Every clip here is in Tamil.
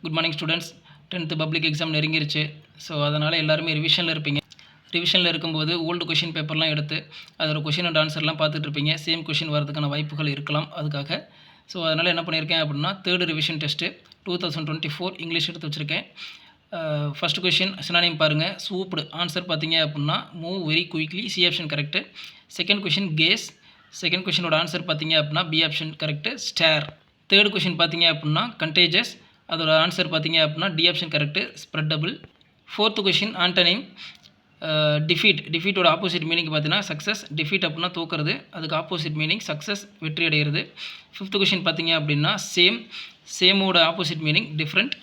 Good morning students. 10th public exam நெருங்கிருச்சு. ஸோ அதனால் எல்லாருமே ரிவிஷனில் இருப்பீங்க. ரிவிஷனில் இருக்கும்போது ஓல்டு கொஷின் பேப்பர்லாம் எடுத்து அதோட கொஷின் அண்ட் ஆன்சர்லாம் பார்த்துட்ருப்பீங்க. சேம் கொஷின் வரதுக்கான வாய்ப்புகள் இருக்கலாம் அதுக்காக. ஸோ அதனால் என்ன பண்ணியிருக்கேன் அப்படின்னா, தேர்டு ரிவிஷன் டெஸ்ட்டு 2024 இங்கிலீஷ் எடுத்து வச்சுருக்கேன். ஃபஸ்ட்டு கொஷின் சினானிம் பாருங்கள். சூப்டு ஆன்சர் பார்த்தீங்க அப்படின்னா move very quickly, C option correct. Second question gaze. Second கொஷினோட ஆன்சர் பார்த்தீங்க அப்படின்னா B option correct, stare. Third question பார்த்தீங்க அப்படின்னா கண்டேஜஸ், அதோட ஆன்சர் பார்த்தீங்க அப்படின்னா D option correct, spreadable. Fourth question antonym டிஃபீட்டோட ஆப்போசிட் மீனிங் பார்த்தீங்கன்னா சக்ஸஸ். டிஃபீட் அப்படின்னா தோக்கிறது, அதுக்கு ஆப்போசிட் மீனிங் சக்ஸஸ், வெற்றி அடைகிறது. ஃபிஃப்த்து கொஷின் பார்த்தீங்க அப்படின்னா சேமோட opposite meaning different.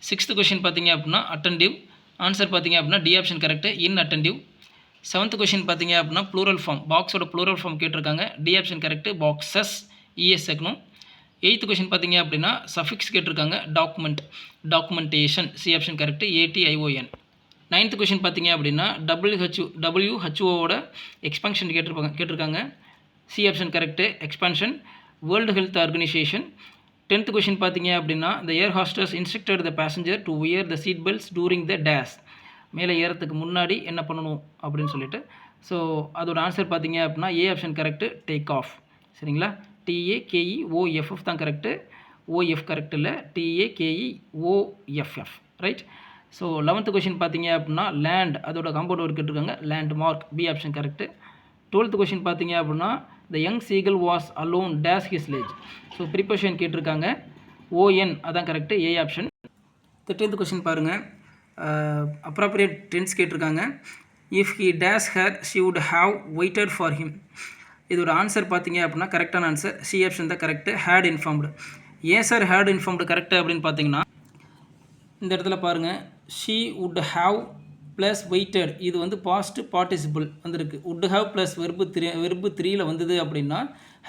Sixth question பார்த்தீங்க அப்படின்னா அட்டென்டிவ், ஆன்சர் பார்த்தீங்க அப்படின்னா D option correct, in attentive. Seventh question பார்த்தீங்க அப்படின்னா ப்ளூரல் ஃபார்ம், பாக்ஸோட ப்ளூரல் ஃபார்ம் கேட்டிருக்காங்க, D option correct, boxes, ES சேர்க்கணும். எயித்து கொஷின் பார்த்தீங்க அப்படின்னா சஃபிக்ஸ் கேட்டிருக்காங்க, documentation, C option correct, ATION. Ninth question பார்த்தீங்க அப்படின்னா டபிள்யூஹெச்ஓவோட எக்ஸ்பான்ஷன் கேட்டிருக்காங்க, C option correct, expansion, World Health Organization. 10th question பார்த்தீங்க அப்படின்னா the air hostess instructed the passenger to wear the seat belts during the days, மேலே ஏறத்துக்கு முன்னாடி என்ன பண்ணணும் அப்படின்னு சொல்லிட்டு. ஸோ அதோட ஆன்சர் பார்த்தீங்க அப்படின்னா A option correct, take off. சரிங்களா, டிஏகேஇஓஎஃப்எஃப் தான் கரெக்டு, ஓஎஃப் கரெக்ட் இல்லை, டிஏகேஇஓஎஃப்எஃப், ரைட். ஸோ 11th கொஷின் பார்த்தீங்க அப்படின்னா லேண்ட், அதோட காம்பவுண்ட் ஒர்க் கேட்டிருக்காங்க, landmark, B option correct. 12th question பார்த்தீங்க அப்படின்னா the young seagull was alone days his ledge, so preposition கேட்டிருக்காங்க, ஓஎன் அதான் correct, A option. 13th question பாருங்கள், அப்ராப்ரியேட் டென்ஸ் கேட்டிருக்காங்க, if he days her she would have waited for him. இதோட ஆன்சர் பார்த்தீங்க அப்படின்னா கரெக்டான ஆன்சர், சி ஆப்ஷன் தான் கரெக்டு, ஹேட் இன்ஃபார்ம்டு. ஏன் சார் ஹேட் இன்ஃபார்ம்டு கரெக்டு அப்படின்னு பார்த்தீங்கன்னா, இந்த இடத்துல பாருங்கள், she would have plus waited, இது வந்து பாஸ்ட் பார்ட்டிசிபிள் வந்திருக்கு. வுட் ஹாவ் ப்ளஸ் வெர்பு 3ல் வந்தது அப்படின்னா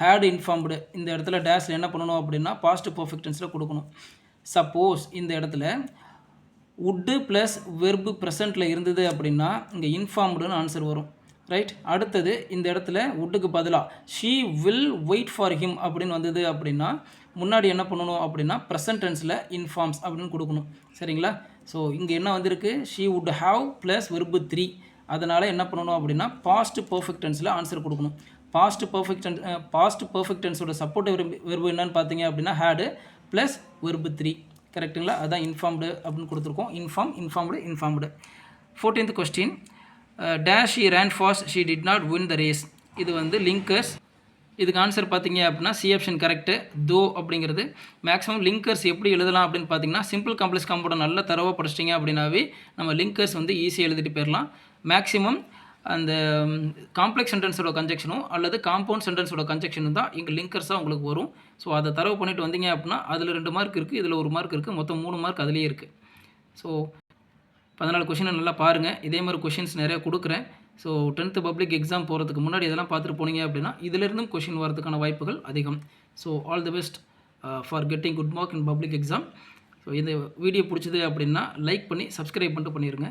ஹேட் இன்ஃபார்ம்டு. இந்த இடத்துல டேஸில் என்ன பண்ணணும் அப்படின்னா பாஸ்ட் பர்ஃபெக்ட் டென்ஸில் கொடுக்கணும். சப்போஸ் இந்த இடத்துல வுட்டு ப்ளஸ் வெர்பு ப்ரெசண்ட்டில் இருந்தது அப்படின்னா இங்கே இன்ஃபார்ம்டுன்னு ஆன்சர் வரும், ரைட். அடுத்தது இந்த இடத்துல வுட்டுக்கு பதிலாக she will wait for him அப்படின்னு வந்தது அப்படின்னா முன்னாடி என்ன பண்ணணும் அப்படின்னா ப்ரெசன்ட் டென்ஸில் இன்ஃபார்ம்ஸ் அப்படின்னு கொடுக்கணும். சரிங்களா, ஸோ இங்கே என்ன வந்திருக்கு, she would have plus verb 3, அதனால் என்ன பண்ணணும் அப்படின்னா பாஸ்ட் பர்ஃபெக்ட் டென்ஸில் ஆன்சர் கொடுக்கணும். பாஸ்ட் பர்ஃபெக்ட் டென்ஸோட சப்போர்ட் வெர்பு என்னன்னு பார்த்தீங்க அப்படின்னா ஹேடு ப்ளஸ் வெர்பு 3, கரெக்டுங்களா. அதான் இன்ஃபார்ம்டு அப்படின்னு கொடுத்துருக்கோம், informed. 14th question, dash she ran fast she did not win the race, இது வந்து லிங்கர்ஸ். இதுக்கு ஆன்சர் பார்த்தீங்க அப்படின்னா சி ஆப்ஷன் கரெக்டு, தோ அப்படிங்கிறது. மேக்ஸிமம் லிங்கர்ஸ் எப்படி எழுதலாம் அப்படின்னு பார்த்தீங்கன்னா சிம்பிள் காம்ப்ளெக்ஸ் காம்பவுண்ட் நல்லா தரவாக படிச்சிட்டிங்க அப்படின்னாவே நம்ம லிங்கர்ஸ் வந்து ஈஸியாக எழுதிட்டு போயிடலாம். மேக்ஸிமம் அந்த காம்ப்ளெக்ஸ் சென்டென்ஸோட கன்ஜெக்ஷனும் அல்லது காம்பவுண்ட் சென்டென்ஸோட கன்ஜெக்ஷனும் தான் இங்கே லிங்கர்ஸாக உங்களுக்கு வரும். ஸோ அதை தரவு பண்ணிட்டு வந்தீங்க அப்படின்னா அதில் 2 மார்க் இருக்குது, இதில் 1 மார்க் இருக்குது, மொத்தம் 3 மார்க் அதிலே இருக்குது. ஸோ 14 கொஷினை நல்லா பாருங்கள், இதே மாதிரி கொஷின்ஸ் நிறையா கொடுக்குறேன். ஸோ 10th பப்ளிக் எக்ஸாம் போகிறதுக்கு முன்னாடி இதெல்லாம் பார்த்துட்டு போனீங்க அப்படின்னா இதிலிருந்தும் கொஷின் வரதுக்கான வாய்ப்புகள் அதிகம். So all the best for getting good mark in public exam. So இந்த வீடியோ பிடிச்சது அப்படின்னா லைக் பண்ணி சப்ஸ்கிரைப் பண்ணிட்டு பண்ணிடுங்க.